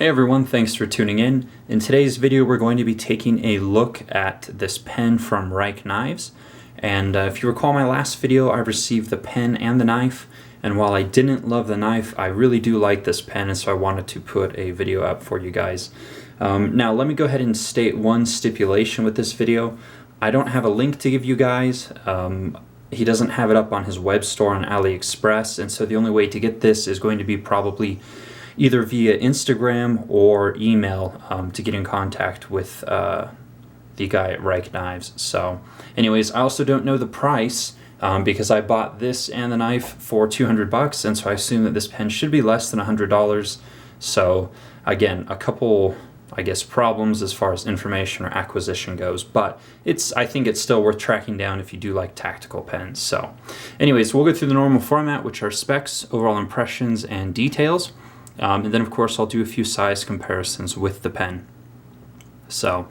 Hey everyone, thanks for tuning in. In today's video we're going to be taking a look at this pen from Rike Knives. And if you recall my last video, I received the pen and the knife. And while I didn't love the knife, I really do like this pen, and so I wanted to put a video up for you guys. Now let me go ahead and state one stipulation with this video. I don't have a link to give you guys. He doesn't have it up on his web store on AliExpress, and so the only way to get this is going to be probably either via Instagram or email to get in contact with the guy at Rike Knives. So anyways, I also don't know the price because I bought this and the knife for $200, and so I assume that this pen should be less than $100. So again, a couple, I guess, problems as far as information or acquisition goes, but I think it's still worth tracking down if you do like tactical pens. So anyways, we'll go through the normal format, which are specs, overall impressions, and details. And then of course I'll do a few size comparisons with the pen. So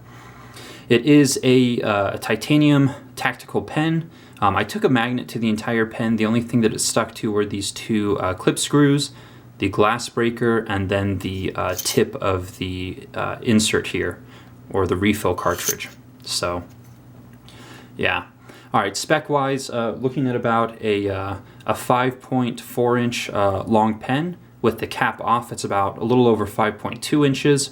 it is a titanium tactical pen. I took a magnet to the entire pen. The only thing that it stuck to were these two clip screws, the glass breaker, and then the tip of the insert here, or the refill cartridge. So yeah. Alright, spec wise, looking at about a 5.4 inch long pen. With the cap off, it's about a little over 5.2 inches.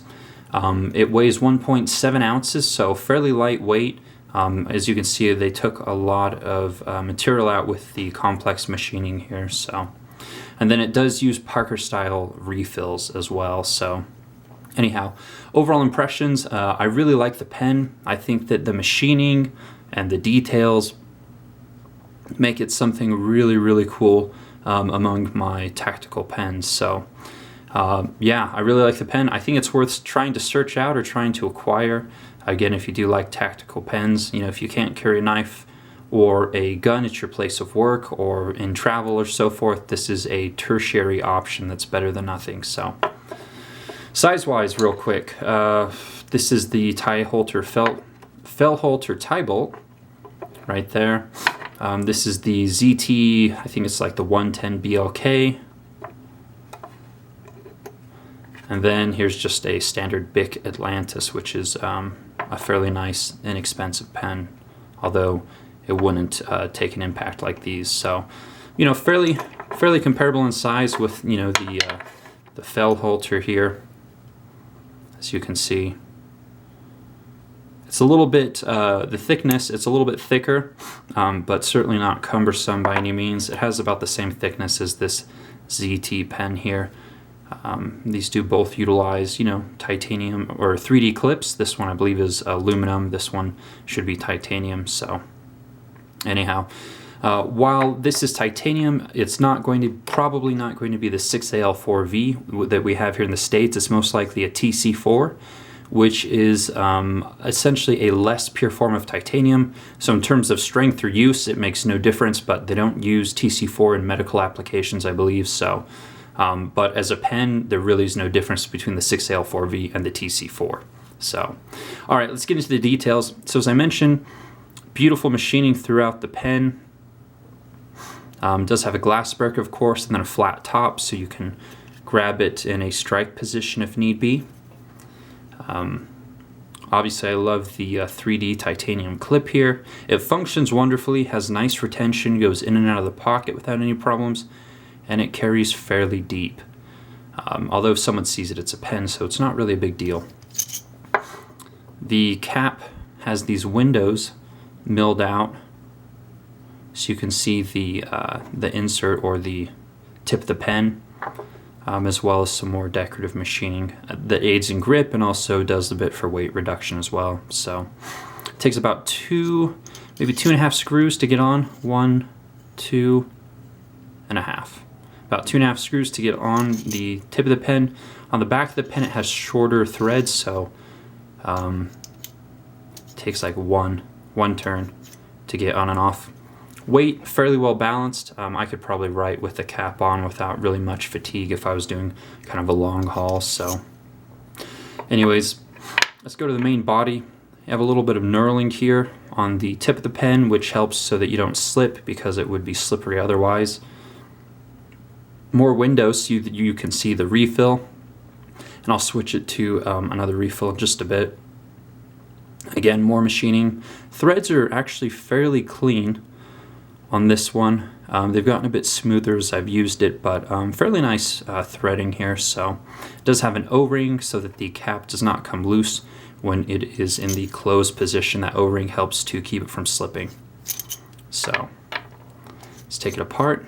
It weighs 1.7 ounces, so fairly lightweight. As you can see, they took a lot of material out with the complex machining here. So, and then it does use Parker style refills as well. So anyhow, overall impressions, I really like the pen. I think that the machining and the details make it something really, really cool among my tactical pens. So yeah, I really like the pen. I think it's worth trying to search out or trying to acquire. Again, if you do like tactical pens, you know, if you can't carry a knife or a gun at your place of work or in travel or so forth, this is a tertiary option that's better than nothing. So size-wise, real quick, this is the Fellholter tie bolt right there. This is the ZT, I think it's like the 110 BLK. And then here's just a standard Bic Atlantis, which is a fairly nice, inexpensive pen, although it wouldn't take an impact like these. So, you know, fairly comparable in size with, you know, the Fellholter here, as you can see. It's a little bit, the thickness, it's a little bit thicker, but certainly not cumbersome by any means. It has about the same thickness as this ZT pen here. These do both utilize, you know, titanium or 3D clips. This one I believe is aluminum. This one should be titanium. So anyhow, while this is titanium, it's probably not going to be the 6AL4V that we have here in the States. It's most likely a TC4. Which is essentially a less pure form of titanium. So in terms of strength or use, it makes no difference, but they don't use TC4 in medical applications, I believe. So, but as a pen, there really is no difference between the 6AL4V and the TC4. So, all right, let's get into the details. So as I mentioned, beautiful machining throughout the pen. Does have a glass breaker, of course, and then a flat top, so you can grab it in a strike position if need be. Obviously I love the 3D titanium clip here. It functions wonderfully, has nice retention, goes in and out of the pocket without any problems, and it carries fairly deep. Although if someone sees it, it's a pen, so it's not really a big deal. The cap has these windows milled out, so you can see the insert or the tip of the pen. As well as some more decorative machining that aids in grip and also does a bit for weight reduction as well. So it takes about maybe 2.5 screws to get on. 1, 2.5. About 2.5 screws to get on the tip of the pen. On the back of the pen it has shorter threads, so it takes like one turn to get on and off. Weight, fairly well balanced. I could probably write with the cap on without really much fatigue if I was doing kind of a long haul. So anyways, let's go to the main body. You have a little bit of knurling here on the tip of the pen, which helps so that you don't slip because it would be slippery otherwise. More windows so you can see the refill. and I'll switch it to another refill in just a bit. Again, more machining. Threads are actually fairly clean on this one. They've gotten a bit smoother as I've used it, but fairly nice threading here. So it does have an O-ring so that the cap does not come loose when it is in the closed position. That O-ring helps to keep it from slipping. So let's take it apart.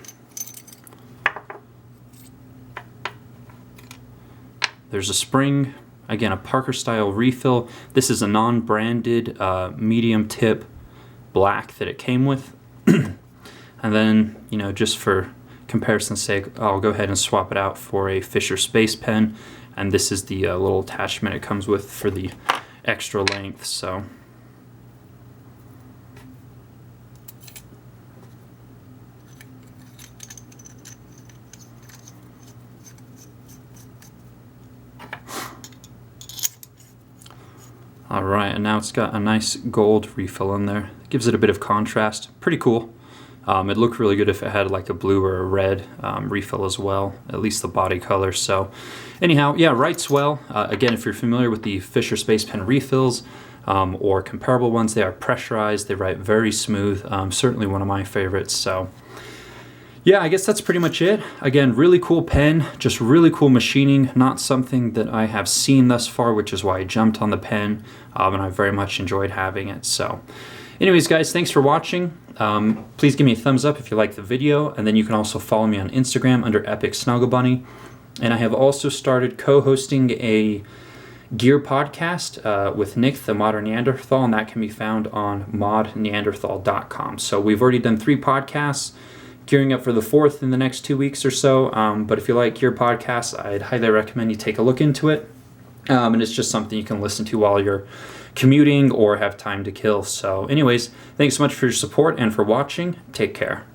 There's a spring, again a Parker style refill. This is a non-branded medium tip black that it came with. And then, you know, just for comparison's sake, I'll go ahead and swap it out for a Fisher Space Pen. And this is the little attachment it comes with for the extra length. So all right, and now it's got a nice gold refill in there. It gives it a bit of contrast. Pretty cool. It'd look really good if it had like a blue or a red refill as well, at least the body color. So anyhow, yeah, writes well. Again, if you're familiar with the Fisher Space Pen refills or comparable ones, they are pressurized. They write very smooth. Certainly one of my favorites. So yeah, I guess that's pretty much it. Again, really cool pen, just really cool machining, not something that I have seen thus far, which is why I jumped on the pen, and I very much enjoyed having it. So anyways, guys, thanks for watching. Please give me a thumbs up if you like the video, and then you can also follow me on Instagram under Epic Snuggle Bunny. And I have also started co-hosting a gear podcast with Nick, the Modern Neanderthal, and that can be found on modneanderthal.com. So we've already done 3 podcasts, gearing up for the 4th in the next 2 weeks or so. But if you like gear podcasts, I'd highly recommend you take a look into it. And it's just something you can listen to while you're commuting or have time to kill. So anyways, thanks so much for your support and for watching. Take care.